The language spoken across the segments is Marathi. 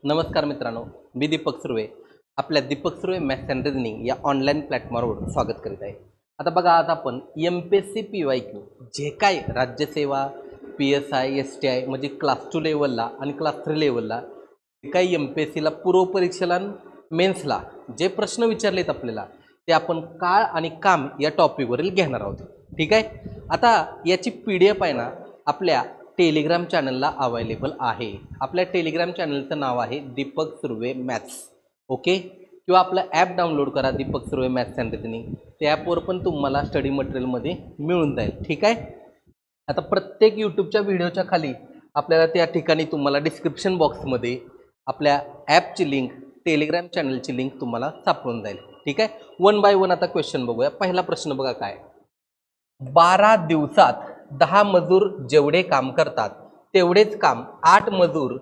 नमस्कार मित्रांनो, मी दीपक सुर्वे आपल्या Deepak Surve maths and reasoning या ऑनलाईन प्लॅटफॉर्मवर स्वागत करीत आहे। आता बघा, आज आपण MPSC PYQ जे काय राज्यसेवा PSI STI म्हणजे क्लास 2 लेवलला आणि क्लास 3 लेवलला जे काही MPSCला पूर्वपरीक्षेला मेन्सला जे प्रश्न विचारलेत आपल्याला ते आपण काळ आणि काम या टॉपिकवरील घेणार आहोत। ठीक आहे, आता याची PDF आहे ना आपल्या टेलिग्राम चॅनलला अवेलेबल आहे। आपल्या टेलिग्राम चॅनलचं नाव आहे दीपक सुर्वे मॅथ्स, ओके। किंवा आपलं ॲप डाउनलोड करा Deepak Surve maths and reasoning, त्या ॲपवर पण तुम्हाला स्टडी मटेरियलमध्ये मिळून जाईल। ठीक आहे, आता प्रत्येक यूट्यूबच्या व्हिडिओच्या खाली आपल्याला त्या ठिकाणी तुम्हाला डिस्क्रिप्शन बॉक्समध्ये आपल्या ॲपची लिंक, टेलिग्राम चॅनलची लिंक तुम्हाला सापडून जाईल। ठीक आहे, वन बाय वन आता क्वेश्चन बघूया। पहिला प्रश्न बघा काय, 12 दिवसात 10 मजूर जेवढे काम करतात तेवढेच काम 8 मजूर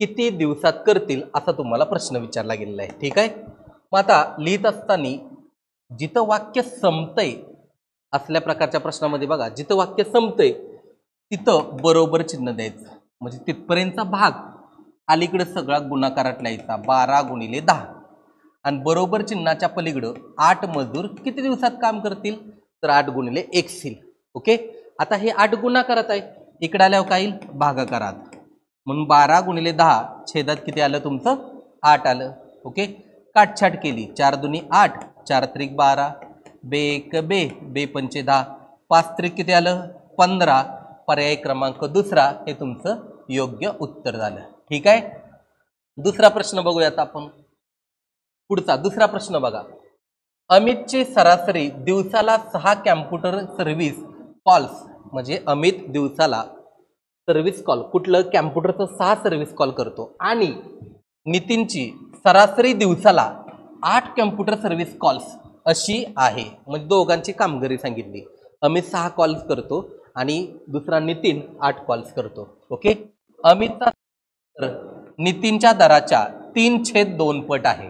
किती दिवसात करतील असा तुम्हाला प्रश्न विचारला गेलेला आहे। ठीक आहे, मग आता लिहित असताना जिथं वाक्य संपतंय असल्या प्रकारच्या प्रश्नामध्ये बघा, जिथं वाक्य संपतंय तिथं बरोबर चिन्ह द्यायचं, म्हणजे तिथपर्यंतचा भाग अलीकडे सगळा गुणाकारात लिहायचा 12 गुणिले 10 आणि बरोबर चिन्हाच्या पलीकडं 8 मजूर किती दिवसात काम करतील तर 8 गुणिले 1 येईल। ओके, आता हे 8 गुणाकारात आहे, इकडे आल्यावर काय येईल भागाकारात, म्हणून 12 गुणिले 10 छेदात किती आलं तुमचं 8 आलं। ओके, काटछाट केली, 4 दुनी 8, 4 त्रिक 12, बे 1 बे, बे पंचे 10, 5 त्रिक किती आलं 15, पर्याय क्रमांक दुसरा हे तुमचं योग्य उत्तर झालं। ठीक आहे, दुसरा प्रश्न बघूयात आपण। पुढचा दुसरा प्रश्न बघा, अमितची सरासरी दिवसाला 6 कॅम्प्युटर सर्व्हिस कॉल्स, म्हणजे अमित दिवसाला सर्व्हिस कॉल कुठलं कॅम्प्युटरचं 6 सर्व्हिस कॉल करतो आणि नितीनची सरासरी दिवसाला 8 कॅम्प्युटर सर्व्हिस कॉल्स अशी आहे, म्हणजे दोघांची कामगिरी सांगितली। अमित 6 कॉल्स करतो आणि दुसरा नितीन 8 कॉल्स करतो। ओके, अमितचा नितीनच्या दराच्या 3/2 पट आहे।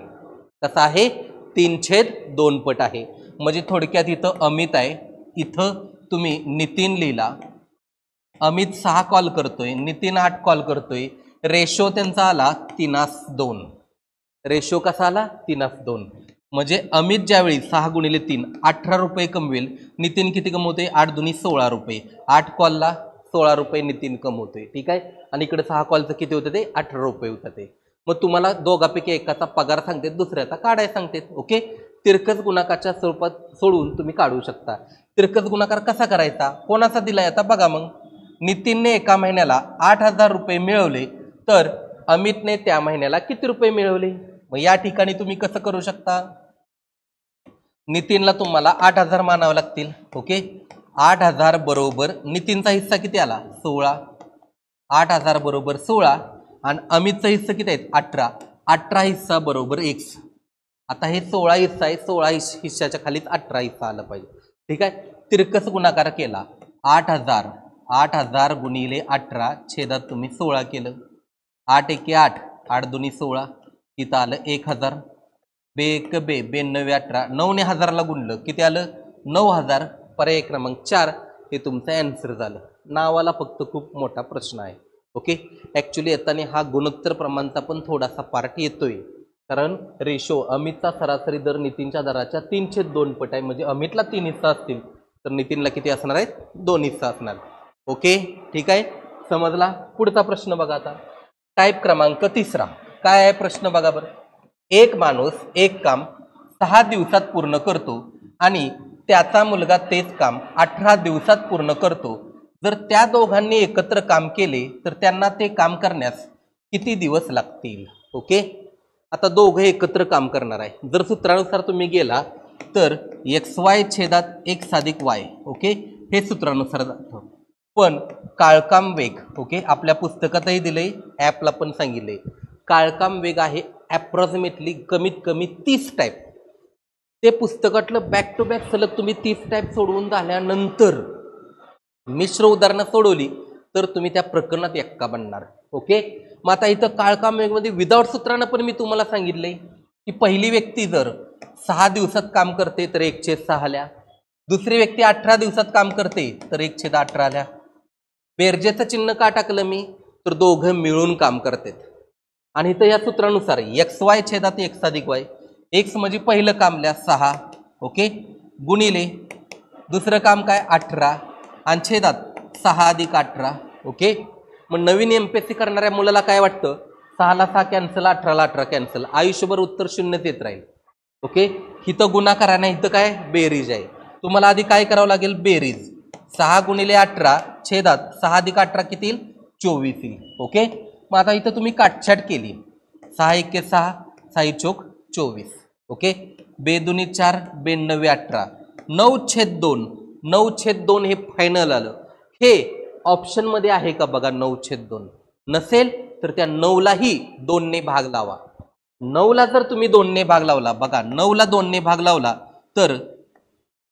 कसा आहे 3/2 पट आहे, म्हणजे थोडक्यात इथं अमित आहे, इथं तुम्ही नितीन लिहिला, अमित 6 कॉल करतोय, नितीन 8 कॉल करतोय, रेशो त्यांचा आला 3:2। रेशो कसा आला 3:2, म्हणजे अमित ज्यावेळी 6 गुणिले 3 18 रुपये कमवेल, नितीन किती कमवतोय 8 दुनी 16 रुपये, 8 कॉलला 16 रुपये नितीन कमवतोय। ठीक आहे, आणि इकडे 6 कॉलचं किती होतं ते 18 रुपये होतं ते। मग तुम्हाला दोघांपैकी एकाचा पगार सांगते, दुसऱ्याचा काढायला सांगते। ओके, तिरकस गुणाकाराच्या स्वरूपात सोडून तुम्ही काढू शकता। तिरकस गुणाकार कसा करायचा, कोणाचा दिलाय आता बघा, मग नितीनने एका महिन्याला 8,000 रुपये मिळवले तर अमितने त्या महिन्याला किती रुपये मिळवले। मग या ठिकाणी तुम्ही कसं करू शकता, नितीनला तुम्हाला 8,000 मानावं लागतील। ओके, 8,000 बरोबर नितीनचा हिस्सा किती आला 16, 8,000 बरोबर 16 आणि अमितचा हिस्सा किती आहेत 18, 18 हिस्सा बरोबर x। आता हे 16 हिस्सा आहे, 16 हिस्साच्या खालीच 18 हिस्सा आला पाहिजे। ठीक आहे, तिरकस गुणाकार केला, 8,000 गुणिले 18 छेदात तुम्ही 16 केलं, 8 1 8, 8 दुनी 16, इथं आलं 1,000, बे 1 बे, बे 9 18, 9 ने 1000ला गुणलं किती आलं 9,000, पर्याय क्रमांक 4 हे तुमचं ॲन्सर झालं। नावाला फक्त खूप मोठा प्रश्न आहे। ओके, ॲक्च्युली येताना हा गुणोत्तर प्रमाणचा पण थोडासा पार्ट येतोय, कारण रेशो अमितचा सरासरी दर नितीनच्या दराच्या 3/2 पट आहे, म्हणजे अमितला 3 हिस्सा असतील तर नितीनला किती असणार आहेत 2 हिस्सा असणार। ओके, ठीक आहे, समजला। पुढचा प्रश्न बघा आता, टाईप क्रमांक 3 काय आहे प्रश्न बघा बरं, एक माणूस एक काम 6 दिवसात पूर्ण करतो आणि त्याचा मुलगा तेच काम 18 दिवसात पूर्ण करतो, जर त्या दोघांनी एकत्र काम केले तर त्यांना ते काम करण्यास किती दिवस लागतील। ओके, आता दोघे एकत्र काम करणार आहे, जर सूत्रानुसार तुम्ही गेला तर XY छेदात x अधिक y, ओके, हे सूत्रानुसार जातं। पण काळकाम वेग, ओके, आपल्या पुस्तकातही दिले, ॲपला पण सांगितले, काळकाम वेग आहे ॲप्रॉक्सिमेटली कमीत कमी 30 टाईप। ते पुस्तकातलं बॅक टू बॅक सलग तुम्ही 30 टाईप सोडवून झाल्यानंतर मिश्र उदाहरणं सोडवली तर तुम्ही त्या प्रकरणात एक्का बनणार। ओके, मग आता इथं काळकाम वेगमध्ये विदाउट सूत्रानं पण मी तुम्हाला सांगितले की पहिली व्यक्ती जर 6 दिवसात काम करते तर 1/6 आल्या, दुसरी व्यक्ती 18 दिवसात काम करते तर 1/18 आल्या। बेरजेचं चिन्ह का टाकलं मी, तर दोघं मिळून काम करतात, आणि इथं या सूत्रानुसार एक्स वाय छेदात एक्स अधिक वाय, एक्स म्हणजे पहिलं काम लिहा 6 ओके गुणिले दुसरं काम काय 18 आणि छेदात 6 अधिक 18 ओके. मग नवीन एमपीएससी करणाऱ्या मुलाला काय वाटतं 6 ला 6 कॅन्सल 18 ला 18 कॅन्सल आयुष्यभर उत्तर शून्यच येत राहील ओके. इथं गुणाकार आहे ना इथं काय बेरीज आहे. तुम्हाला आधी काय करावं लागेल बेरीज 6 गुणिले 18 छेदात 6 अधिक 18 किती येईल 24 येईल ओके. मग आता इथं तुम्ही काटछाट केली 6 एके 6 6 चोक 24 ओके. बेदुनी 4 92 18 9/2 9/2 हे फायनल आलं. हे ऑप्शन मध्ये आहे का बघा 9/2 नसेल तर त्या 9लाही 2 ने भाग लावा. 9ला जर तुम्ही 2 ने भाग लावला बघा 9ला 2 ने भाग लावला तर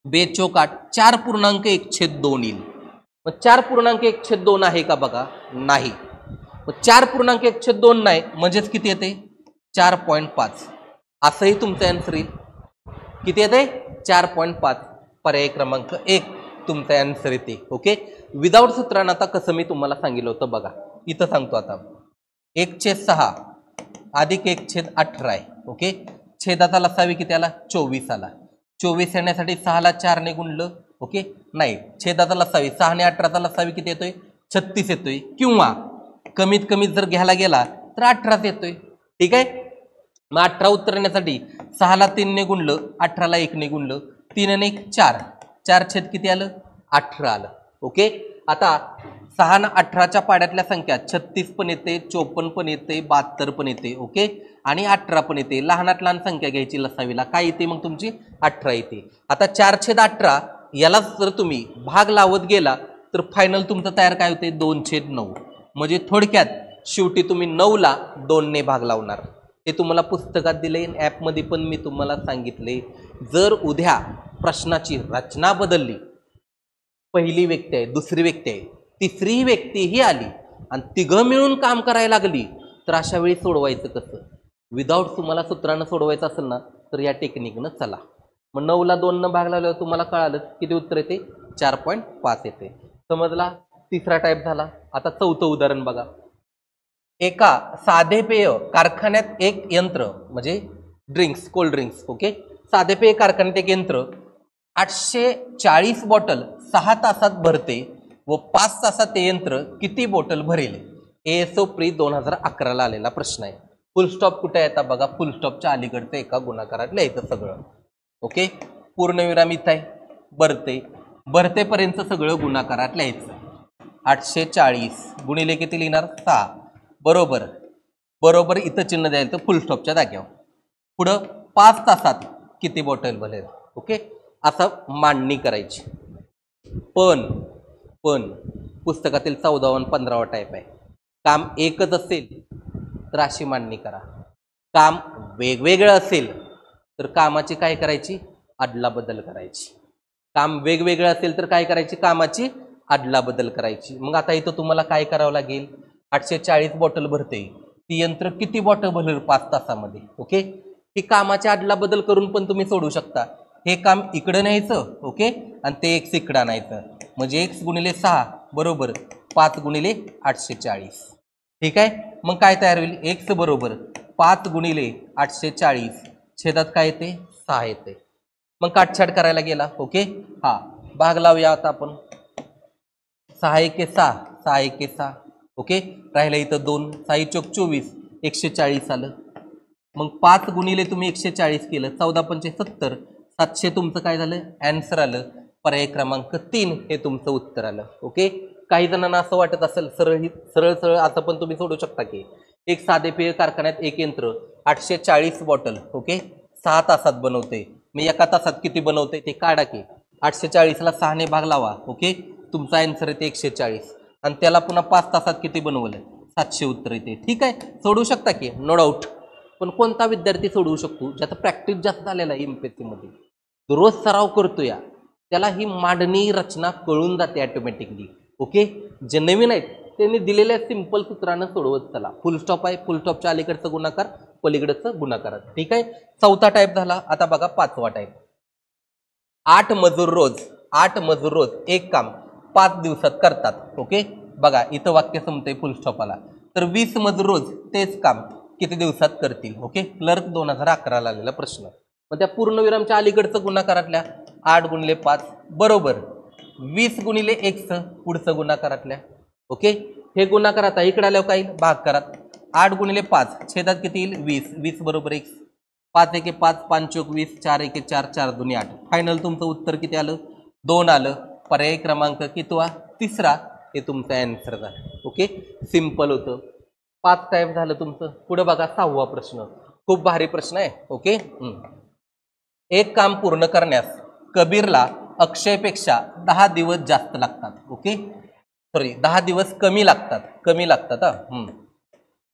बेचोक 8 4.1/2 येईल. मग 4.1/2 आहे का बघा नाही. मग 4.1/2 नाही म्हणजेच किती येते 4.5 असंही तुमचं आन्सर येईल. किती येते 4.5 पर्याय क्रमांक 1 तुमचा आन्सर येते ओके. विदाउट सूत्रानं आता कसं मी तुम्हाला सांगितलं होतं बघा इथं सांगतो आता 1/6 अधिक 1/18 आहे ओके. छेदाचा लसावी किती आला 24 आला. 24 येण्यासाठी 6 ला 4 ने गुणलं ओके नाही छेदाचा लसावी 6 ने 18चा लसावी किती येतोय 36 येतोय किंवा कमीत कमी जर घ्यायला गेला तर 18 येतोय ठीक आहे. मग 18 उत्तर येण्यासाठी 6 ला 3 ने गुणलं 18 ला 1 ने गुणलं 3 ने 1 4 4 छेद किती आलं 18 आलं ओके. आता 6 न 18च्या पाड्यातल्या संख्या 36 पण येते 54 पण येते 72 पण येते ओके आणि 18 पण येते. लहानात लहान संख्या घ्यायची लसावीला काय येते मग तुमची 18 येते. आता 4/18 याला जर तुम्ही भाग लावत गेला तर फायनल तुमचं तयार काय होते 2/9 म्हणजे थोडक्यात शेवटी तुम्ही 9ला 2 ने भाग लावणार. हे तुम्हाला पुस्तकात दिले ॲपमध्ये पण मी तुम्हाला सांगितले. जर उद्या प्रश्नाची रचना बदलली पहिली व्यक्ती आहे दुसरी व्यक्ती आहे तिसरी व्यक्तीही आली आणि तिघं मिळून काम करायला लागली तर अशा वेळी सोडवायचं कसं. विदाऊट तुम्हाला सूत्रानं सोडवायचं असेल ना तर या टेक्निकनं चला. मग 9ला 2 न भाग लावल्यावर तुम्हाला कळालं किती उत्तर येते 4.5 येते. समजला. तिसरा टाईप झाला. आता चौथं उदाहरण बघा. एका साधे पेय कारखान्यात एक यंत्र म्हणजे ड्रिंक्स कोल्ड ड्रिंक्स ओके साधे पेय कारखान्यात एक यंत्र 840 बॉटल 6 तासात भरते व 5 तासात ते यंत्र किती बॉटल भरेल. ASO प्री 2011ला आलेला प्रश्न आहे. फुल स्टॉप कुठे आहे आता बघा फुल स्टॉपच्या अलीकडचं एका गुणाकारात लिहायचं सगळं ओके. पूर्णविराम इथं आहे भरतेपर्यंत सगळं गुणाकारात लिहायचं. 840 गुणिले किती लिहिणार 6 बरोबर इथं चिन्ह द्यायचं फुल स्टॉपच्या जाग्यावर. पुढं 5 तासात किती बॉटल भरेल ओके असं मांडणी करायची. पण पुस्तकातील 14वा आणि 15वा टाईप आहे. काम एकच असेल तर अशी मांडणी करा. काम वेगवेगळं असेल तर कामाची काय करायची अदलाबदल करायची. काम वेगवेगळं असेल तर काय करायची कामाची अदलाबदल करायची. मग आता इथं तुम्हाला काय करावं लागेल 840 बॉटल भरते ती यंत्र किती बॉटल भरेल 5 तासामध्ये ओके. ही कामाच्या अदलाबदल करून पण तुम्ही सोडू शकता. हे काम इकडं न्यायचं ओके आणि ते x इकडं आणायचं म्हणजे x गुणिले 6 बरोबर 5 गुणिले 840 ठीक आहे. मग काय तयार होईल x बरोबर 5 गुणिले 840 छेदात काय येते 6 येते. मग काटछाट करायला गेला ओके. हा भाग लावूया आता आपण 6 एके 6 6 एके 6 ओके राहिला इथं 2 6 चोक 24 140 आलं. मग 5 गुणिले तुम्ही 140 केलं 14 पंचे 70 700 तुमचं काय झालं आन्सर आलं. पर्याय क्रमांक 3 हे तुमचं उत्तर आलं ओके. काही जणांना असं वाटत असेल सरळ असं पण तुम्ही सोडू शकता की एक साधे पेय कारखान्यात एक यंत्र 840 बॉटल ओके 6 तासात बनवते. मी एका तासात किती बनवते ते काढा की 840ला 6 ने भाग लावा ओके तुमचा आन्सर येते 140 आणि त्याला पुन्हा 5 तासात किती बनवलं 700 उत्तर येते. ठीक आहे सोडू शकता की नो डाऊट. पण कोणता विद्यार्थी सोडवू शकतो ज्याचा प्रॅक्टिस जास्त झालेला आहे एमपीएससी मध्ये रोज सराव करतोय त्याला ही मांडणी रचना कळून जाते ऑटोमॅटिकली ओके. जे नवीन आहेत त्यांनी दिलेल्या सिंपल सूत्रानं सोडवत चला. फुल स्टॉप आहे फुल स्टॉपच्या अलीकडचं गुणाकार पलीकडचं गुणाकार ठीक आहे. चौथा टाईप झाला. आता बघा 5वा टाईप 8 मजूर रोज एक काम 5 दिवसात करतात ओके. बघा इथं वाक्य संपते फुल स्टॉप आला तर 20 मजूर रोज तेच काम किती दिवसात करतील. ओके, क्लर्क 2011 आलेला प्रश्न. मग त्या पूर्णविरामच्या अलीकडचं गुणाकारातल्या 8 गुणिले 5 बरोबर 20 गुणिले x पुढचं गुणाकारातल्या. ओके, हे गुणाकारात आहे, इकडे आल्यावर काय येईल भागाकारात. 8 गुणिले 5 छेदात किती येईल 20. 20 बरोबर x. 5 1 5 5 चौक 20 4 1 4 4 2 8. फायनल तुमचं उत्तर किती आलं 2 आलं. पर्याय क्रमांक कितवा तिसरा हे तुमचं आन्सर झालं. ओके, सिंपल होतं. 5 टाईप झालं तुमचं. पुढे बघा 6वा प्रश्न. खूप भारी प्रश्न आहे. ओके, एक काम पूर्ण करण्यास कबीरला अक्षयपेक्षा 10 दिवस जास्त लागतात. ओके, सॉरी 10 दिवस कमी लागतात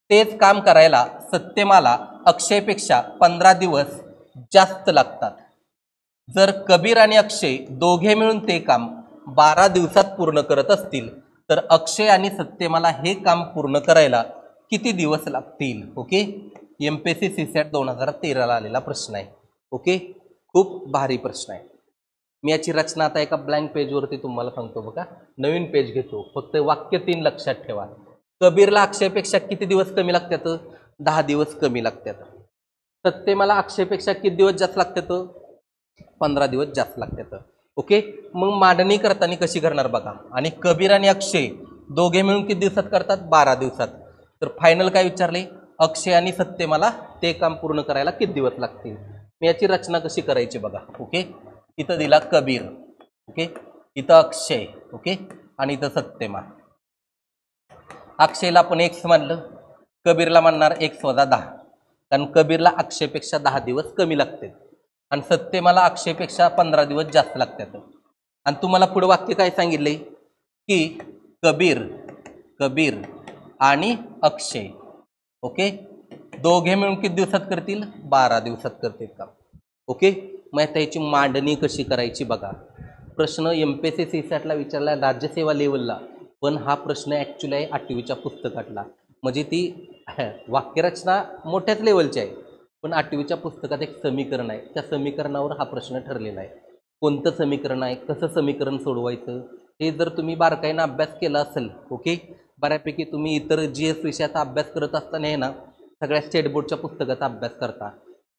तेच काम करायला सत्यमाला अक्षयपेक्षा 15 दिवस जास्त लागतात. जर कबीर आणि अक्षय दोघे मिळून ते काम 12 दिवसात पूर्ण करत असतील तर अक्षय आणि सत्यमाला हे काम पूर्ण करायला किती दिवस लागतील. ओके, MPSC CSAT 2013 आलेला प्रश्न आहे. ओके, खूप भारी प्रश्न आहे. मी याची रचना आता एका ब्लँक पेजवरती तुम्हाला सांगतो. बघा, नवीन पेज घेतो. फक्त वाक्य 3 लक्षात ठेवा. कबीरला अक्षयपेक्षा किती दिवस कमी लागतात 10 दिवस कमी लागतात. सत्यमाला अक्षयपेक्षा किती दिवस जास्त लागतात 15 दिवस जास्त लागतात. ओके, मग मांडणी करताना कशी करणार बघा. आणि कबीर आणि अक्षय दोघे मिळून किती दिवसात करतात 12 दिवसात. तर फायनल काय विचारले अक्षय आणि सत्यमाला ते काम पूर्ण करायला किती दिवस लागतील. मी याची रचना कशी करायची बघा. ओके, इथं दिला कबीर. ओके, इथं अक्षय. ओके, आणि इथं सत्यमा. अक्षयला आपण x मानलं, कबीरला मानणार x - 10 कारण कबीरला अक्षयपेक्षा 10 दिवस कमी लागतात आणि सत्यमाला अक्षयपेक्षा 15 दिवस जास्त लागतात. आणि तुम्हाला पुढे वाक्य काय सांगितले की कबीर आणि अक्षय ओके दोघे मिळून किती दिवसात करतील 12 दिवसात करतील काम. ओके, मग त्याची मांडणी कशी करायची बघा. प्रश्न MPSC CSATला विचारला राज्यसेवा लेवलला, पण हा प्रश्न ॲक्च्युली आहे 8वीच्या पुस्तकातला. म्हणजे ती वाक्यरचना मोठ्याच लेवलची आहे, पण 8वीच्या पुस्तकात एक समीकरण आहे, त्या समीकरणावर हा प्रश्न ठरलेला आहे. कोणतं समीकरण आहे, कसं समीकरण सोडवायचं, हे जर तुम्ही बारकाईनं अभ्यास केला असेल ओके, बऱ्यापैकी तुम्ही इतर GS विषयाचा अभ्यास करत असताना हे ना सगळ्या स्टेट बोर्डच्या पुस्तकाचा अभ्यास करता,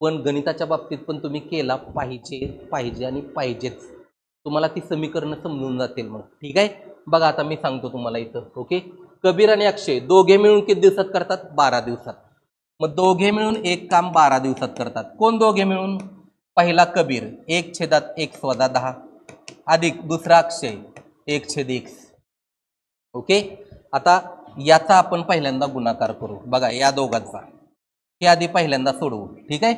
पण गणिताच्या बाबतीत पण तुम्ही केला पाहिजे आणि पाहिजेच. तुम्हाला ती समीकरणं समजून जातील मग. ठीक आहे, बघा आता मी सांगतो तुम्हाला इथं. ओके, कबीर आणि अक्षय दोघे मिळून किती दिवसात करतात 12 दिवसात. मग दोघे मिळून एक काम 12 दिवसात करतात. कोण दोघे मिळून, पहिला कबीर 1/x - 10 अधिक दुसरा अक्षय 1/x. ओके, आता याचा आपण पहिल्यांदा गुणाकार करू. बघा या दोघांचा हे आधी पहिल्यांदा सोडवू. ठीक आहे,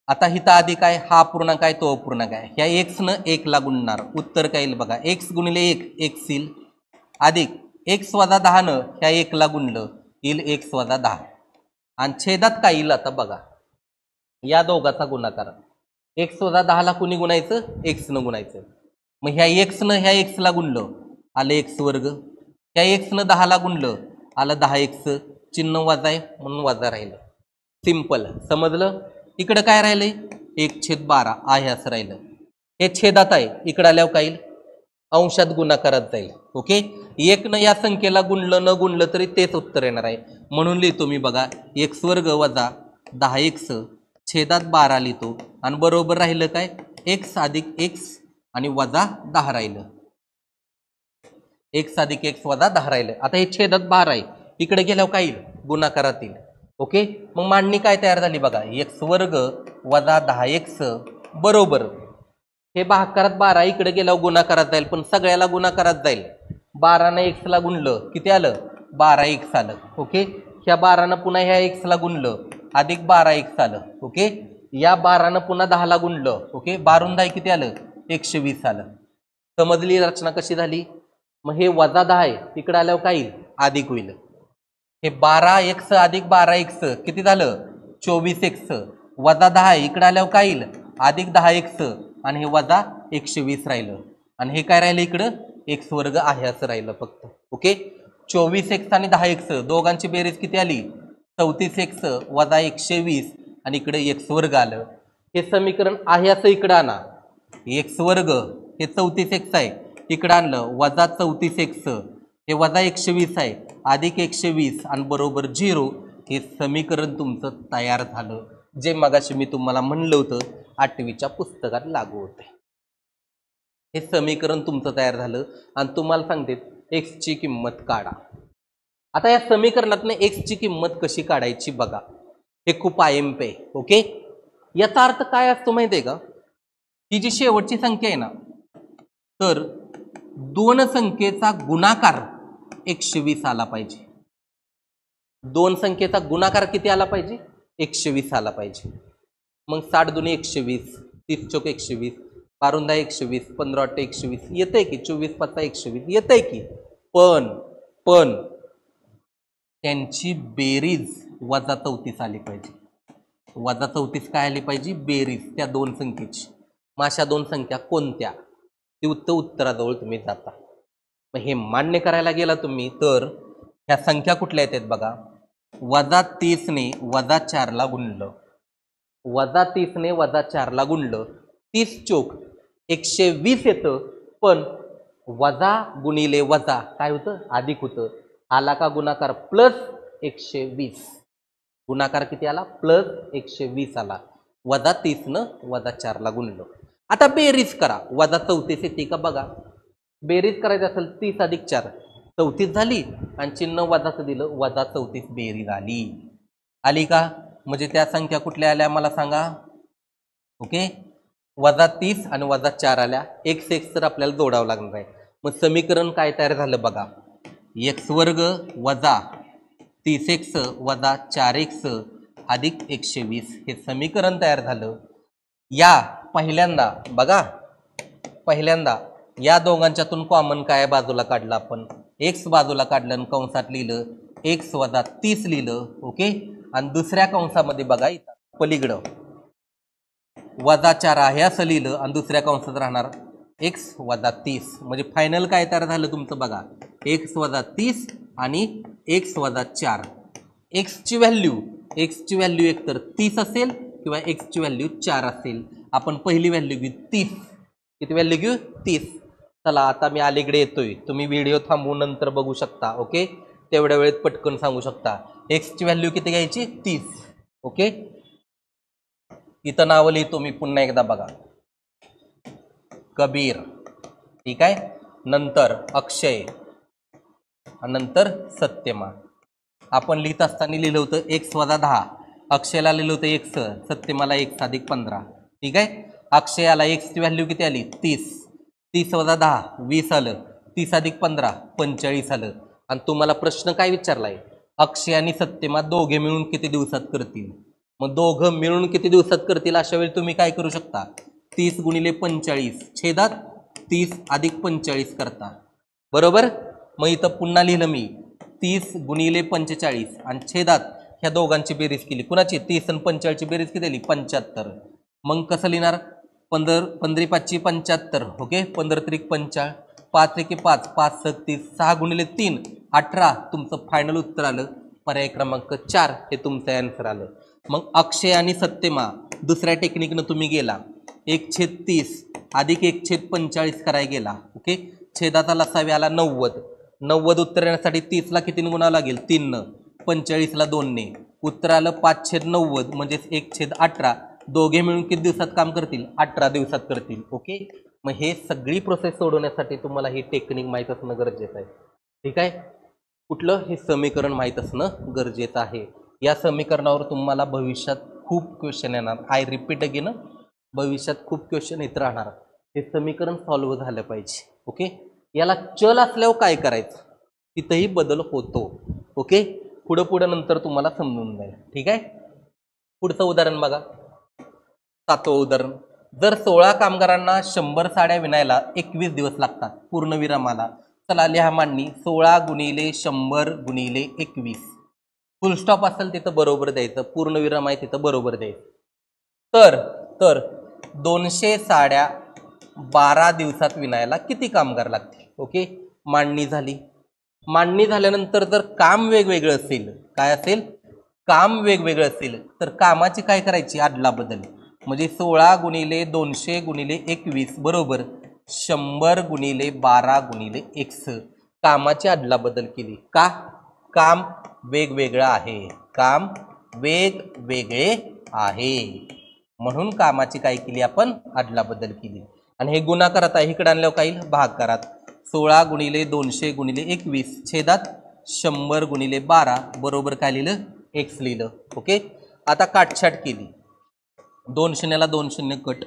आता हिता आधी काय, हा अपूर्णांक आहे तो अपूर्णांक आहे, ह्या x न 1 ला गुणणार, उत्तर काय येईल बघा. x गुणिले 1 x येईल अधिक x - 10 न ह्या 1 ला गुणलं येईल x - 10 आणि छेदात काय येईल आता बघा या दोघाचा गुणाकार. x - 10 ला कुणी गुणायचं x न गुणायचं. मग ह्या x न ह्या x ला गुणलं आलं x वर्ग, ह्या x न 10 ला गुणलं आलं 10x, चिन्ह वजा आहे म्हणून वजा राहिलं. सिंपल, समजलं. इकडं काय राहिलंय 1/12 आहे असं राहिलं. हे छेदात आहे, इकडं आल्यावर काय येईल अंशात गुणाकारात जाईल. ओके, 1 न या संख्येला गुणलं न गुणलं तरी तेच उत्तर येणार आहे, म्हणून लिहितो मी बघा x वर्ग वजा 10x छेदात 12 लिहितो आणि बरोबर राहिलं काय x अधिक x आणि वजा 10 राहिलं. x अधिक x वजा 10 राहिलं. आता हे छेदात 12 आहे, इकडे गेल्यावर काय येईल गुणाकारात येईल. ओके, मग मांडणी काय तयार झाली बघा, x वर्ग वजा 10x बरोबर हे भागाकारात 12 इकडे गेल्यावर गुणाकारात जाईल, पण सगळ्याला गुणाकारात जाईल. 12 न x ला गुणलं किती आलं 12x आलं. ओके, ह्या 12 न पुन्हा ह्या x ला गुणलं अधिक 12x आलं. ओके, या 12 न पुन्हा 10 ला गुणलं. ओके, 12 10 किती आलं 120 आलं. समजली रचना कशी झाली. मग हे वजा 10 आहे, तिकडे आल्यावर काय येईल अधिक होईल. हे 12x अधिक 12x किती झालं 24x वजा 10 इकडे आल्यावर काय येईल अधिक 10x आणि हे वजा 120 राहिलं आणि हे काय राहिलं इकडं x वर्ग आहे असं राहिलं फक्त. ओके, 24x आणि 10x दोघांची बेरीज किती आली 34x वजा 120 आणि इकडे x वर्ग आलं. हे समीकरण आहे असं इकडं आणा, x वर्ग हे 34x आहे इकडं आणलं वजा 34x हे वजा 120 आहे अधिक 120 आणि बरोबर 0 हे समीकरण तुमचं तयार झालं, जे मगाशी मी तुम्हाला म्हणलं होतं 8वीच्या पुस्तकात लागू होते. हे समीकरण तुमचं तयार झालं आणि तुम्हाला सांगते एक्सची किंमत काढा. आता या समीकरणातनं एक्सची किंमत कशी काढायची बघा. हे खूप IMP आहे. ओके, याचा अर्थ काय असतो माहिती आहे का? ही जी शेवटची संख्या आहे ना, तर दोन संख्येचा गुणाकार 120 आला पाहिजे. दोन संख्येचा गुणाकार किती आला पाहिजे? 120 आला पाहिजे. मग 60 दुने 120, 30 चौक 120, 12 120, 15 120 येतंय की, 24 5 120 येतंय की. पण त्यांची बेरीज वजा 34 आली पाहिजे. वजा 34 काय आली पाहिजे? बेरीज त्या दोन संख्येची. मग अशा दोन संख्या कोणत्या? ती उत्तराजवळ तुम्ही जाता. मग हे मान्य करायला गेला तुम्ही तर ह्या संख्या कुठल्या येतात बघा. वजा 30 ने वजा 4 ला गुणलं, वजा 30 ने वजा 4 ला गुणलं, 30 चौक 120 येतं. पण वजा गुणिले वजा काय होतं? अधिक होतं. आला का गुणाकार? प्लस 120. गुणाकार किती आला? प्लस 120 आला. वजा 30 न वजा 4 ला गुणलं. आता बेरीज करा. वजा 34 येते का बघा. बेरीज करायची असेल 30 अधिक 4 34 झाली आणि चिन्ह वजाचं दिलं, वजा 34 बेरीज आली. आली का? म्हणजे त्या संख्या कुठल्या आल्या मला सांगा. ओके, वजा 30 आणि वजा 4 आल्या. x तर आपल्याला जोडावं लागणार आहे. मग समीकरण काय तयार झालं बघा. x वर्ग वजा 30x वजा 4x अधिक 120 हे समीकरण तयार झालं. या पहिल्यांदा बघा, पहिल्यांदा या दोघांच्यातून कॉमन काय बाजूला काढलं आपण? x बाजूला काढलं आणि कंसात लिहिलं x वजा 30 लिहिलं. ओके, आणि दुसऱ्या कंसामध्ये बघा इथं पलीकडं वजा 4 आहे असं लिहिलं आणि दुसऱ्या कंसात राहणार x वजा 30. म्हणजे फायनल काय तयार झालं तुमचं बघा. x वजा 30 आणि x वजा 4. x ची व्हॅल्यू एकतर 30 असेल किंवा x ची व्हॅल्यू 4 असेल. आपण पहिली व्हॅल्यू घेऊ 30. किती व्हॅल्यू घेऊ? 30. चला आता मी अलीकडे येतोय, तुम्ही व्हिडिओ थांबवून नंतर बघू शकता. ओके, तेवढ्या वेळेत पटकन सांगू शकता. x ची व्हॅल्यू किती घ्यायची? 30. ओके, इथं नाव लिहितो मी पुन्हा एकदा बघा. कबीर, ठीक आहे, नंतर अक्षय, नंतर सत्यमा. आपण लिहित असताना लिहिलं होतं x वजा 10, अक्षयला लिहिलं होतं x, सत्यमाला x अधिक 15. ठीक आहे, अक्षयाला x ची व्हॅल्यू किती आली? 30. 30 वजा 10 20 आलं, 30 अधिक 15 45 आलं. आणि तुम्हाला प्रश्न काय विचारलाय? अक्षय आणि सत्यमा दोघे मिळून किती दिवसात करतील? मग दोघं मिळून किती दिवसात करतील अशा वेळी तुम्ही काय करू शकता? 30 गुणिले 45 छेदात 30 अधिक 45 करता. बरोबर. मग इथं पुन्हा लिहिलं मी 30 गुणिले 45 आणि छेदात ह्या दोघांची बेरीज केली. कुणाची? 30 आणि 45 ची बेरीज किती आली? 75. मग कसं लिहिणार? 15 5 75. ओके, 15 त्रिक 45, 5 1 5, 5 36, 6 गुणिले 3 18. तुमचं फायनल उत्तर आलं. पर्याय क्रमांक 4 हे तुमचं आन्सर आलं. मग अक्षय आणि सत्यमा दुसऱ्या टेक्निकनं तुम्ही गेला 1/30 अधिक 1/45 करायला गेला. ओके, छेदाचा लसावी आला 90. 90 उत्तर येण्यासाठी 30 ला किती गुणावं लागेल? 3 न. 45 ला 2 ने. उत्तर आलं 5/90 म्हणजे 1/18. दोघे मिळून किती दिवसात काम करतील? 18 दिवसात करतील. ओके, मग हे सगळी प्रोसेस सोडवण्यासाठी तुम्हाला ही टेक्निक माहीत असणं गरजेचं आहे. ठीक आहे, कुठलं? हे समीकरण माहीत असणं गरजेचं आहे. या समीकरणावर तुम्हाला भविष्यात खूप क्वेश्चन येणार. आय रिपीट अगेन, भविष्यात खूप क्वेश्चन येत राहणार. हे समीकरण सॉल्व्ह झालं पाहिजे. ओके, याला चल असल्यावर काय करायचं? तिथंही बदल होतो. ओके, पुढं नंतर तुम्हाला समजून जाईल. ठीक आहे, पुढचं उदाहरण बघा. 7वं उदाहरण. जर 16 कामगारांना 100 साड्या विणायला 21 दिवस लागतात पूर्णविरामाला. चला लिहा मांडणी. 16 गुणिले 100 गुणिले 21. फुल स्टॉप असेल तिथं बरोबर द्यायचं, पूर्णविराम आहे तिथं बरोबर द्यायचं. तर 200 साड्या 12 दिवसात विणायला किती कामगार लागतील? ओके, मांडणी झाली. मांडणी झाल्यानंतर जर काम वेगवेगळं असेल, काय असेल? काम वेगवेगळं असेल तर कामाची काय करायची? अदला बदल. म्हणजे 16 गुणिले 200 गुणिले 21 बरोबर 100 गुणिले 12 गुणिले x. कामाची अदला बदल केली. काम वेगवेगळं आहे, काम वेगवेगळे आहे, म्हणून कामाची काय केली आपण अदलाबदल केली. आणि हे गुणाकारात आहे, इकडे आणल्यावर काय येईल भागाकारात. 16 गुणिले 200 गुणिले 21 छेदात 100 गुणिले 12 बरोबर काय लिहिलं x लिहिलं. ओके, आता काटछाट केली, 2 शून्याला 2 शून्य कट.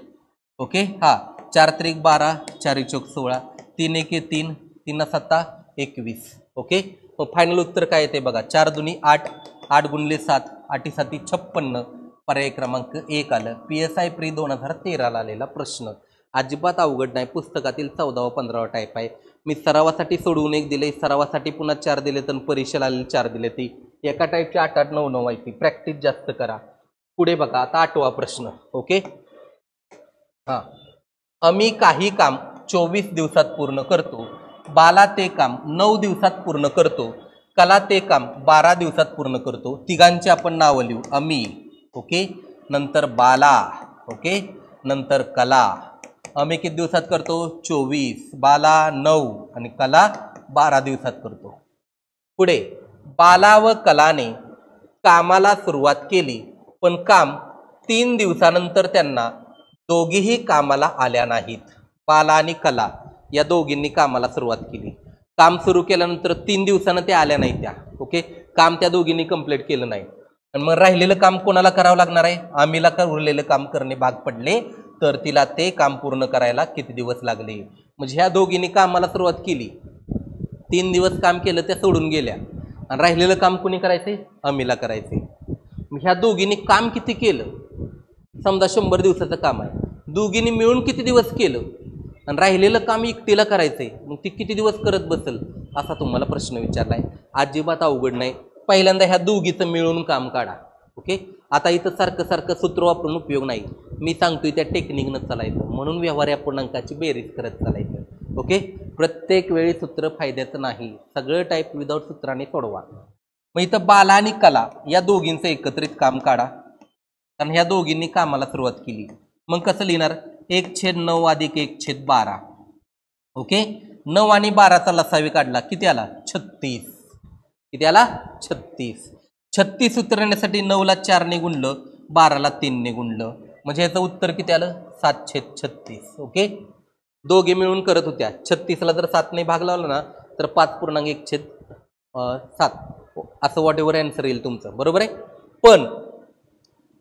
ओके, हा 4 त्रिक 12 4 चौक 16 3 एक 3 3 7 21. ओके, मग फायनल उत्तर काय येते बघा, 4 दुनी 8 8 गुणिले 7 8 7 56 पर्याय क्रमांक 1 आलं. PSI प्री 2013 ला आलेला प्रश्न, अजिबात अवघड नाही, पुस्तकातील 14 व 15 टाईप आहे. मी सरावासाठी सोडवून 1 दिले, सरावासाठी पुन्हा 4 दिले, तर परीक्षेला आलेले 4 दिले. ती एका टाईपची 8 8 9 9 व्हायची, प्रॅक्टिस जास्त करा. पुढे बघा आता 8वा प्रश्न. ओके, हां, आम्ही काही काम 24 दिवसात पूर्ण करतो, बाला ते काम 9 दिवसात पूर्ण करतो, कला ते काम 12 दिवसात पूर्ण करतो. तिघांची आपण नावं लिहू, आम्ही. ओके, नंतर बाला. ओके, नंतर कला. आम्ही किती दिवसात करतो 24, बाला 9 आणि कला 12 दिवसात करतो. पुढे बाला व कलाने कामाला सुरुवात केली, पण काम 3 दिवसानंतर त्यांना दोघीही कामाला आल्या नाहीत. बाला आणि कला या दोघींनी कामाला सुरुवात केली, काम सुरू केल्यानंतर 3 दिवसानं ते आल्या नाही त्या. ओके, काम त्या दोघींनी कंप्लीट केलं नाही, आणि मग राहिलेलं काम कोणाला करावं लागणार आहे, आम्हीला उरलेलं काम करणे भाग पडले, तर तिला ते काम पूर्ण करायला किती दिवस लागले. म्हणजे ह्या दोघींनी कामाला सुरुवात केली, 3 दिवस काम केलं, त्या सोडून गेल्या, आणि राहिलेलं काम कोणी करायचे, आम्हीला करायचे. ह्या दोघींनी काम किती केलं, समजा 100 दिवसाचं काम आहे, दोघींनी मिळून किती दिवस केलं, आणि राहिलेलं काम एकटीला करायचंय, मग ती किती दिवस करत बसेल असा तुम्हाला प्रश्न विचारलाय. अजिबात अवघड नाही, पहिल्यांदा ह्या दोघीचं मिळून काम काढा. ओके, आता इथं सारखं सारखं सूत्र वापरून उपयोग नाही, मी सांगतोय त्या टेक्निकनं चालायचं, म्हणून व्यवहार अपूर्णांकाची बेरीज करत चालायचं. ओके, प्रत्येक वेळी सूत्र फायद्याचं नाही, सगळं टाईप विदाऊट सूत्राने सोडवा. मग इथं बाला आणि कला या दोघींचं एकत्रित काम काढा, कारण ह्या दोघींनी कामाला सुरुवात केली. मग कसं लिहिणार, 1/9 अधिक 1/12. ओके, 9 आणि 12चा लसावी काढला, किती आला 36. किती आला 36. 36 उत्तर येण्यासाठी 9ला 4ने गुणलं, 12ला 3ने गुणलं, म्हणजे याचं उत्तर किती आलं 7/36. ओके, दोघे मिळून करत होत्या, 36ला जर 7ने भाग लावला ना तर 5.1/7 असं वॉट एव्हर आन्सर येईल तुमचं, बरोबर आहे. पण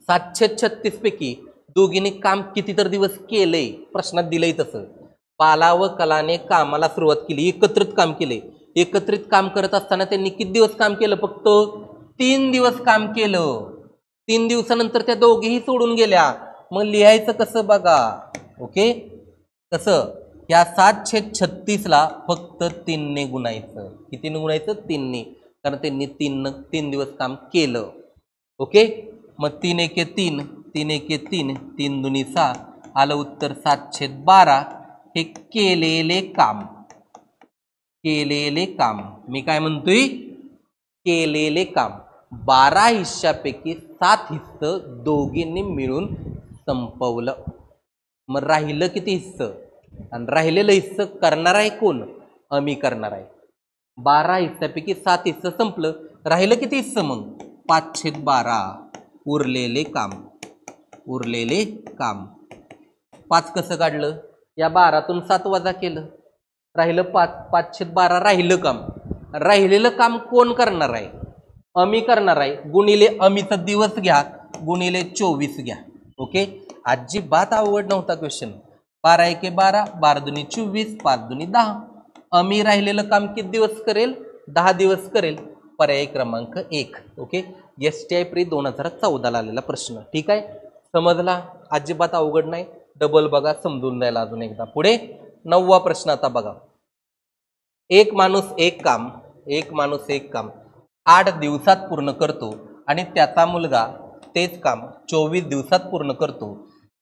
736 पैकी दोघींनी काम किती तर दिवस केले, प्रश्नात दिलंय तसं. बाला व कलाने कामाला सुरुवात केली, एकत्रित काम केले, एकत्रित काम करत असताना त्यांनी किती दिवस काम केलं, फक्त 3 दिवस काम केलं. 3 दिवसानंतर त्या दोघेही सोडून गेल्या, मग लिहायचं कसं बघा. ओके, कसं, या 736ला फक्त 3ने गुणायचं, कितीने गुणायचं 3ने, कारण त्यांनी 3 दिवस काम केलं. ओके, मग 3 1 3 3 1 3 3 दुनी 6 आलं उत्तर 7/12. हे केलेले काम, केलेले काम, मी काय म्हणतोय केलेले काम 12 हिस्सापैकी 7 हिस्से दोघींनी मिळून संपवलं. मग राहिलं किती हिस्से, आणि राहिलेलं हिस्से करणार आहे कोण, आम्ही करणार आहे. 12 हिस्सापैकी 7 हिस्से संपलं, राहिलं किती हिस्से मग 5/12. उरलेले काम, उरलेले काम 5 कसं काढलं, या 12तून 7 वजा केलं, राहिलं 5/12 राहिलं काम. राहिलेलं काम कोण करणार आहे, आम्ही करणार आहे, गुणिले आम्हीचा दिवस घ्या, गुणिले 24 घ्या. ओके, अजिबात अवघड नव्हता क्वेश्चन. 12 1 12 12 दुनी 24 5 दुनी 10. आम्ही राहिलेलं काम किती दिवस करेल, 10 दिवस करेल, पर्याय क्रमांक 1. ओके, STI प्री 2014 ला आलेला प्रश्न. ठीक आहे, समजला, अजिबात अवघड नाही, डबल बघा समजून द्यायला अजून एकदा. पुढे 9वा प्रश्न आता बघा, एक माणूस एक काम 8 दिवसात पूर्ण करतो, आणि त्याचा मुलगा तेच काम 24 दिवसात पूर्ण करतो.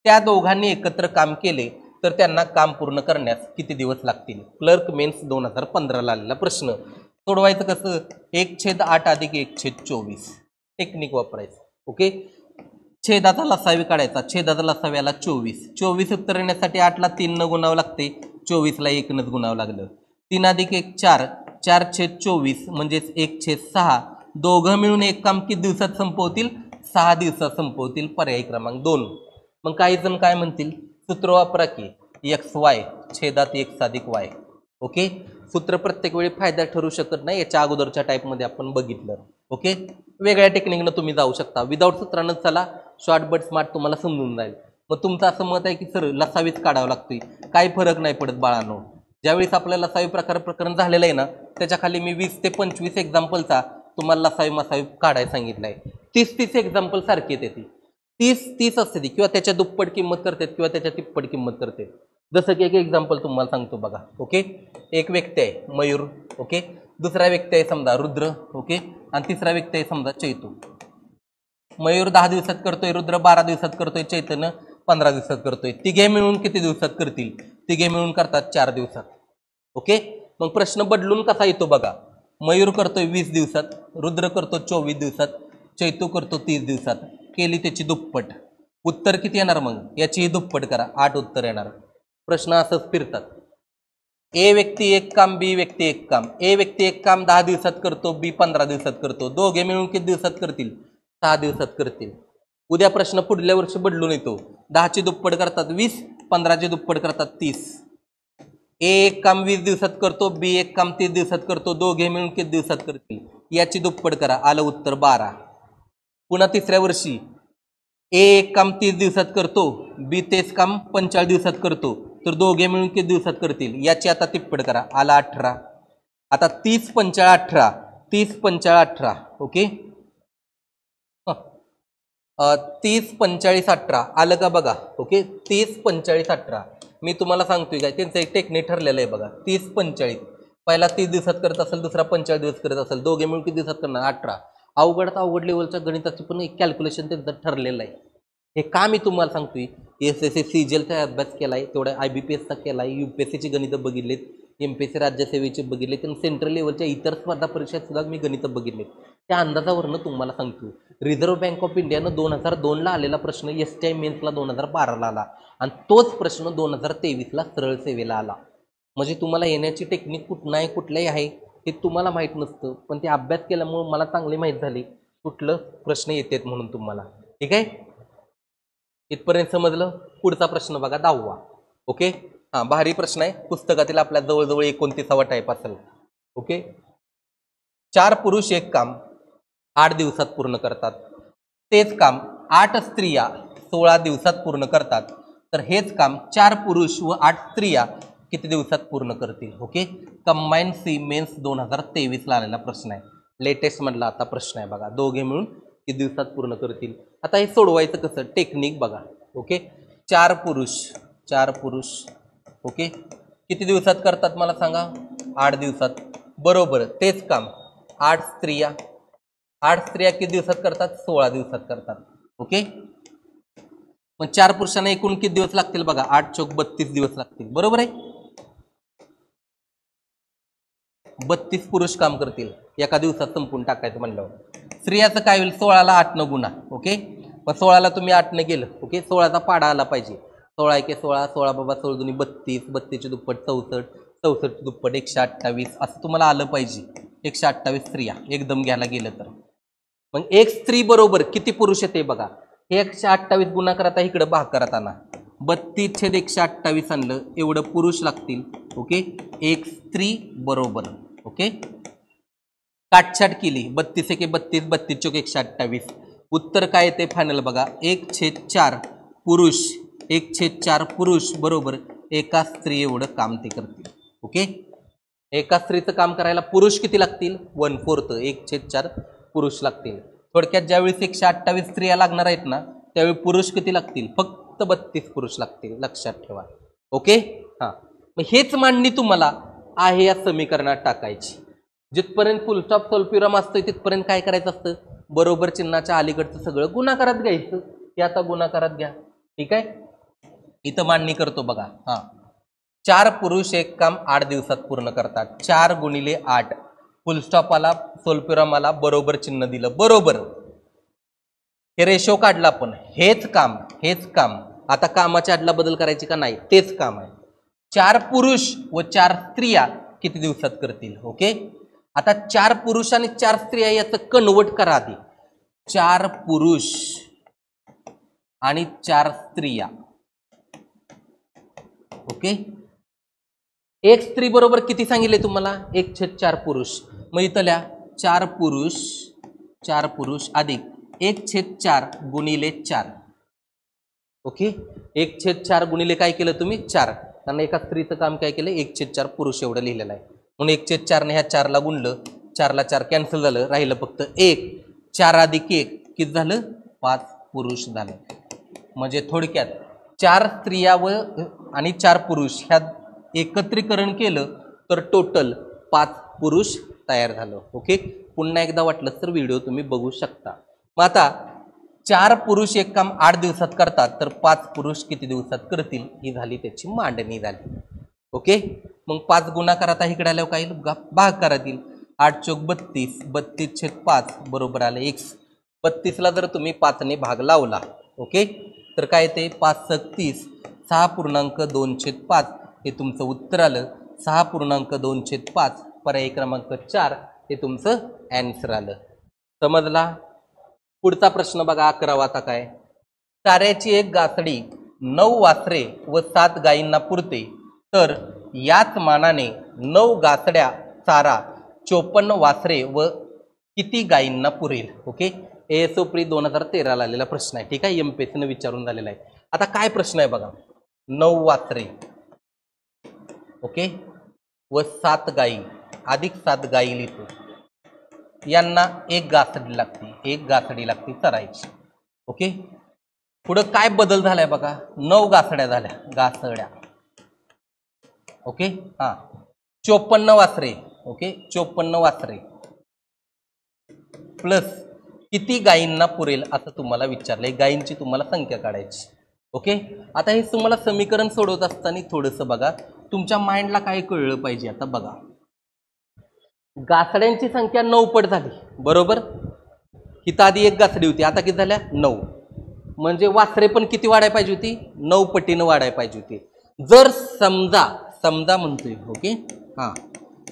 त्या दोघांनी एकत्र काम केले तर त्यांना काम पूर्ण करण्यास किती दिवस लागतील. क्लर्क मेन्स 2015 ला आलेला प्रश्न. सोडवायचं कसं, 1/8 अधिक 1/24 टेक्निक वापरायचं. ओके, छेदाचा लसावी काढायचा, छेदाचा लसाव्याला 24 उत्तर येण्यासाठी 8ला 3 न गुणावं लागते, 24ला 1 नच गुणावं लागलं. 3 अधिक 1 4 4/24 म्हणजेच 1/6. दोघं मिळून एक काम किती दिवसात संपवतील? 6 दिवसात संपवतील. पर्याय क्रमांक 2. मग काही जण काय म्हणतील, सूत्र वापरा की XY छेदात X+Y. ओके, सूत्र प्रत्येक वेळी फायदा ठरू शकत नाही, याच्या अगोदरच्या टाईपमध्ये आपण बघितलं. ओके, वेगळ्या टेक्निकनं तुम्ही जाऊ शकता. विदाऊट सूत्रानं चला, शॉर्ट बट स्मार्ट तुम्हाला समजून जाईल. मग तुमचं असं मत आहे की सर लसावीच काढावं लागतोय, काही फरक नाही पडत बाळांनो. ज्यावेळेस आपल्याला लसावी प्रकरण झालेलं आहे ना, त्याच्या खाली मी 20 ते 25 एक्झाम्पलचा तुम्हाला लसावी मसावी काढायला सांगितलं आहे. 30 एक्झाम्पल सारखी येते ती 30 असते ती, किंवा त्याच्या दुप्पट किंमत करतात किंवा त्याच्या तिप्पट किंमत करते. जसं की एक एक्झाम्पल तुम्हाला सांगतो बघा. ओके, एक व्यक्ती आहे मयूर. ओके, दुसरा व्यक्ती आहे समजा रुद्र. ओके, आणि तिसरा व्यक्ती आहे समजा चैतू. मयूर 10 दिवसात करतोय, रुद्र 12 दिवसात करतोय, चैतन्य 15 दिवसात करतोय. तिघे मिळून किती दिवसात करतील? तिघे मिळून करतात 4 दिवसात. ओके, मग प्रश्न बदलून कसा येतो बघा. मयूर करतोय 20 दिवसात, रुद्र करतो 24 दिवसात, चैतू करतो 30 दिवसात. केली त्याची दुप्पट. उत्तर किती येणार? मग याचीही दुप्पट करा, 8 उत्तर येणार. प्रश्न असंच फिरतात. ए व्यक्ती एक काम, बी व्यक्ती एक काम. ए व्यक्ती एक काम 10 दिवसात करतो, बी 15 दिवसात करतो. दोघे मिळून किती दिवसात करतील? 6 दिवसात करतील. उद्या प्रश्न पुढल्या वर्षी बदलून येतो. 10ची दुप्पट करतात 20, 15ची दुप्पट करतात 30. ए एक काम 20 दिवसात करतो, बी एक काम 30 दिवसात करतो. दोघे मिळून किती दिवसात करतील? याची दुप्पट करा, आलं उत्तर 12. पुन्हा तिसऱ्या वर्षी ए एक काम 30 दिवसात करतो, बी तेच काम 45 दिवसात करतो. तर दोघे मिळून किती दिवसात करतील? याची आता तिप्पट करा, आला 18. आता 30 पंचाळ 18, 30 पंचाळ 18. ओके, 30 45 18 आलं का बघा. ओके, 30 45 18. मी तुम्हाला सांगतोय काय, त्यांचं एक टेक्निक ठरलेलं आहे बघा. 30 45 पहिला 30 दिवसात करत असेल, दुसरा 45 दिवस करत असेल, दोघे मिळून किती दिवसात करणार? 18. अवघडात अवघड लेवलच्या गणिताचं पण एक कॅल्क्युलेशन त्यांचं ठरलेलं आहे. हे का मी तुम्हाला सांगतोय, SSC CGLचा अभ्यास केला आहे, तेवढ्या IBPSचा केला आहे, UPSCची गणितं बघितलेत, MPSC राज्यसेवेचे बघितलेत, आणि सेंट्रल लेवलच्या इतर स्पर्धा परीक्षेत सुद्धा मी गणितं बघितलेत. त्या अंदाजावरनं तुम्हाला सांगतो, रिझर्व्ह बँक ऑफ इंडियानं 2002ला आलेला प्रश्न STI मेन्सला 2012ला आला, आणि तोच प्रश्न 2023ला सरळ सेवेला आला. म्हणजे तुम्हाला येण्याची टेक्निक कुठलाही कुठलंही आहे हे तुम्हाला माहीत नसतं, पण ते अभ्यास केल्यामुळे मला चांगली माहीत झाली कुठलं प्रश्न येतात म्हणून तुम्हाला. ठीक आहे, इथपर्यंत समजलं. पुढचा प्रश्न बघा 10वा. ओके, हां, भारी प्रश्न आहे. पुस्तकातील आपल्या जवळजवळ 29वा टाईप असेल. ओके, 4 पुरुष एक काम 8 दिवसात पूर्ण करतात. तेच काम 8 स्त्रिया 16 दिवसात पूर्ण करतात. तर हेच काम 4 पुरुष व 8 स्त्रिया किती दिवसात पूर्ण करतील? ओके, कंबाईन सी मेन्स 2023ला आलेला प्रश्न आहे. लेटेस्ट मधला आता प्रश्न आहे बघा. दोघे मिळून किती दिवसात पूर्ण करतील? आता हे सोडवायचं कसं? टेक्निक बघा. ओके, 4 पुरुष ओके किती दिवसात करतात मला सांगा? 8 दिवसात. बरोबर, तेच काम 8 स्त्रिया किती दिवसात करतात? 16 दिवसात करतात. ओके, मग 4 पुरुषांना एकूण किती दिवस लागतील बघा? 8 चौक 32 दिवस लागतील. बरोबर आहे, 32 पुरुष काम करतील एका दिवसात संपून टाकायचं म्हणल्यावर. स्त्रियाचं काय होईल? 16ला 8 न गुणा. ओके, मग 16ला तुम्ही 8 न गेलं. ओके, 16चा पाडा आला पाहिजे. 16 एके 16, 16 बाबा 16 दुनी 32, 32ची दुप्पट 64, 64ची दुप्पट 128, असं तुम्हाला आलं पाहिजे. 128 स्त्रिया एकदम घ्यायला गेलं तर. मग एक स्त्री बरोबर किती पुरुष येते बघा. हे 128 गुणा करता इकडं भाग करत आणा. 32/128 आणलं एवढं पुरुष लागतील. ओके, एक स्त्री बरोबर. ओके, काटछाट केली 32 एके 32, 32 चौक 128. उत्तर काय येते फायनल बघा? 1/4 पुरुष, 1/4 पुरुष बरोबर एका स्त्री एवढं काम ते करतील. ओके, एका स्त्रीचं काम करायला पुरुष किती लागतील? 1/4, 1/4 पुरुष लागतील. थोडक्यात ज्यावेळेस 128 स्त्रिया लागणार आहेत ना, त्यावेळी पुरुष किती लागतील? फक्त 32 पुरुष लागतील, लक्षात ठेवा. ओके, हां, मग हेच मांडणी तुम्हाला आहे या समीकरणात टाकायची. जिथपर्यंत फुलस्टॉप स्वल्पविराम असतोय तिथपर्यंत काय करायचं असतं? बरोबर चिन्हाच्या अलीकडचं सगळं गुणाकारात घ्यायचं. हे आता गुणाकारात घ्या. ठीक आहे, इथं मांडणी करतो बघा. हां, 4 पुरुष एक काम 8 दिवसात पूर्ण करतात. 4 गुणिले 8 फुलस्टॉपाला स्वल्पविरामाला बरोबर चिन्ह दिलं. बरोबर, हे रेशो काढला आपण. हेच काम आता कामाच्या आडला बदल करायची का नाही? तेच काम आहे. 4 पुरुष व 4 स्त्रिया किती दिवसात करतील. ओके, आता 4 पुरुष आणि 4 स्त्रिया याचं कन्वर्ट करा आधी. 4 पुरुष आणि 4 स्त्रिया. ओके, एक स्त्री बरोबर किती सांगितले तुम्हाला? 1/4 पुरुष. मग इथल्या 4 पुरुष अधिक 1/4 गुणिले 4. ओके, 1/4 गुणिले काय केलं तुम्ही? 4. कारण एका स्त्रीचं काम काय केलं? 1/4 पुरुष एवढं लिहिलेलं आहे. म्हणून 1/4 ने ह्या 4ला गुणलं, 4ला 4 कॅन्सल झालं, राहिलं फक्त 1. 4 अधिक 1 किती झालं? 5 पुरुष झाले. म्हणजे थोडक्यात 4 स्त्रिया व आणि 4 पुरुष ह्या एकत्रीकरण केलं तर टोटल 5 पुरुष तयार झालं. ओके, पुन्हा एकदा वाटलं तर व्हिडिओ तुम्ही बघू शकता. मग आता 4 पुरुष एक काम 8 दिवसात करतात तर 5 पुरुष किती दिवसात करतील? ही झाली त्याची मांडणी झाली. ओके, मग 5 गुणाकार आता इकडे आल्यावर काय भाग करातील. 8 चौक 32, 32/5 बरोबर आलं x. 32ला जर तुम्ही 5ने भाग लावला, ओके, तर काय ते 5 × 30, 6.2/5 हे तुमचं उत्तर आलं. 6.2/5 पर्याय क्रमांक 4 हे तुमचं ॲन्सर आलं. समजला? पुढचा प्रश्न बघा 11वा. आता काय? चाऱ्याची एक गासडी 9 वासरे व 7 गायींना पुरते, तर याच मानाने 9 गासड्या चारा 54 वासरे व किती गायींना पुरेल? ओके, ASOP 2013 ला आलेला प्रश्न आहे. ठीक आहे, MPSCने विचारून झालेला आहे. आता काय प्रश्न आहे बघा. 9 वासरे, ओके, व 7 गायी अधिक 7 गायी लिहितो. यांना एक गासडी लागते चरायची. ओके, पुढं काय बदल झालाय बघा. 9 गासड्या झाल्या, गासड्या. ओके, हां, 54 वासरे. ओके, 54 वासरे प्लस किती गायींना पुरेल असं तुम्हाला विचारलंय. गायींची तुम्हाला संख्या काढायची. ओके, आता हे तुम्हाला समीकरण सोडवत असताना थोडंसं बघा, तुमच्या माइंडला काय कळलं पाहिजे. आता बघा, गासड्यांची संख्या 9 पट झाली, बरोबर. इथं आधी एक गासडी होती, आता किती झाल्या? 9. म्हणजे वासरे पण किती वाढायला पाहिजे होती? 9 पटीनं वाढायला पाहिजे होती. जर समजा म्हणतोय, ओके, हां,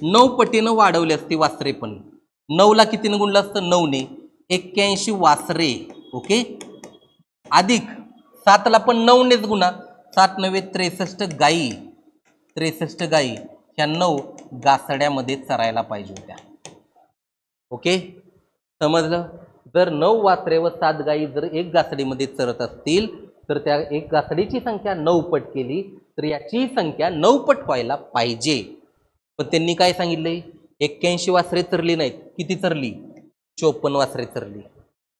9 पटीनं वाढवली असती वासरे पण. 9ला कितीनं गुणलं असतं? 9ने 81 वासरे. ओके, अधिक 7ला पण 9नेच गुणा. 7 × 9 = 63 गायी ह्या 9 गासड्यामध्ये चरायला पाहिजे होत्या. ओके, समजलं? जर 9 वासरे व 7 गायी जर एक गासडीमध्ये चरत असतील तर त्या एक गासडीची संख्या 9 पट केली तर याची संख्या 9 पट व्हायला पाहिजे. पण त्यांनी काय सांगितलंय? 81 वासरे चरली नाहीत. किती चरली? 54 वासरे चरली.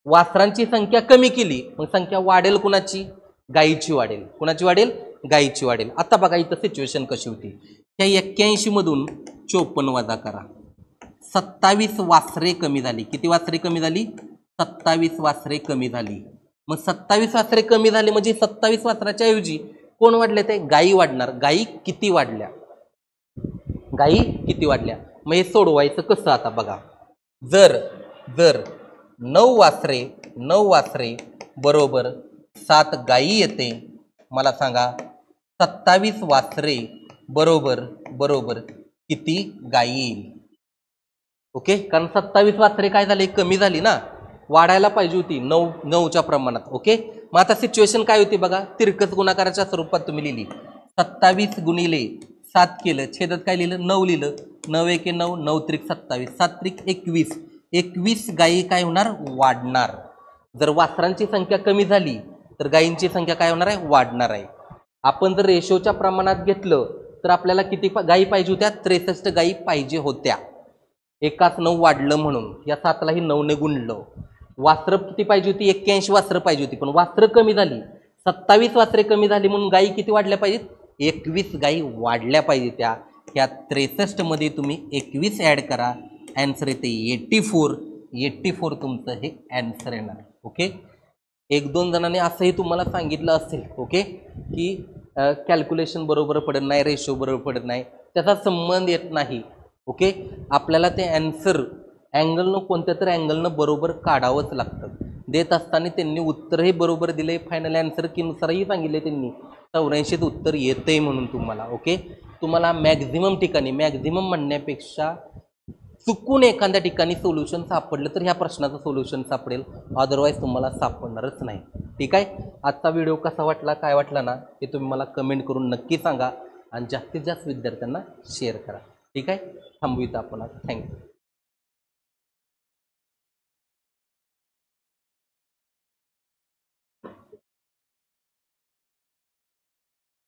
वासरांची संख्या कमी केली, मग संख्या वाढेल कुणाची? गायीची वाढेल. कुणाची वाढेल? गायीची वाढेल. आता बघा इथं सिच्युएशन कशी होती. त्या 81 मधून 54 वजा करा, 27 वासरे कमी झाली. किती वासरे कमी झाली? 27 वासरे कमी झाली. मग 27 वासरे कमी झाली म्हणजे 27 वासराच्या ऐवजी कोण वाढले? ते गायी वाढणार. गायी किती वाढल्या? मग हे सोडवायचं कसं? आता बघा, जर 9 वासरे बरोबर 7 गायी येते, मला सांगा 27 वासरे बरोबर किती गायी येईल? ओके, कारण 27 वासरे काय झाले? कमी झाली ना, वाढायला पाहिजे होती 9च्या प्रमाणात. ओके, मग आता सिच्युएशन काय होती बघा, तिरकस गुणाकाराच्या स्वरूपात तुम्ही लिहिली. 27 गुणिले 7 केलं, छेदात काय लिहिलं? 9 लिहिलं. 9 × 1 = 9, 9 × 3 = 27, 7 × 3 = 21. 21 गायी काय होणार? वाढणार. जर वासरांची संख्या कमी झाली तर गायींची संख्या काय होणार आहे? वाढणार आहे. आपण जर रेशोच्या प्रमाणात घेतलं तर आपल्याला किती गायी पाहिजे होत्या? 63 गायी पाहिजे होत्या. एकाच 9 वाढलं म्हणून या 7लाही 9ने गुणलं. वासरं किती पाहिजे होती? 81 वासरं पाहिजे होती, पण वासरं कमी झाली. 27 वासरे कमी झाली म्हणून गायी किती वाढल्या पाहिजेत? 21 गायी वाढल्या पाहिजे. त्या 63 मध्ये तुम्ही 21 ॲड करा, ॲन्सर येते 84 तुमचं हे ॲन्सर येणार. ओके, 1-2 जणांनी असंही तुम्हाला सांगितलं असेल, ओके, की कॅल्क्युलेशन बरोबर पडत नाही, रेशो बरोबर पडत नाही, त्याचा संबंध येत नाही. ओके, आपल्याला ते ॲन्सर अँगलनं कोणत्या तरी अँगलनं बरोबर काढावंच लागतं. देत असताना त्यांनी उत्तरही बरोबर दिले, फायनल ॲन्सर कीनुसारही सांगितले त्यांनी 84 उत्तर येतंय म्हणून तुम्हाला. ओके, तुम्हाला मॅक्झिमम ठिकाणी, मॅक्झिमम म्हणण्यापेक्षा चुकून एखाद्या ठिकाणी सोल्युशन सापडलं तर ह्या प्रश्नाचं सोल्युशन सापडेल, अदरवाईज तुम्हाला सापडणारच नाही. ठीक आहे. आजचा व्हिडिओ कसा वाटला, काय वाटला ना, हे तुम्ही मला कमेंट करून नक्की सांगा आणि जास्तीत जास्त विद्यार्थ्यांना शेअर करा. ठीक आहे. थांबूया आपण. थँक्यू.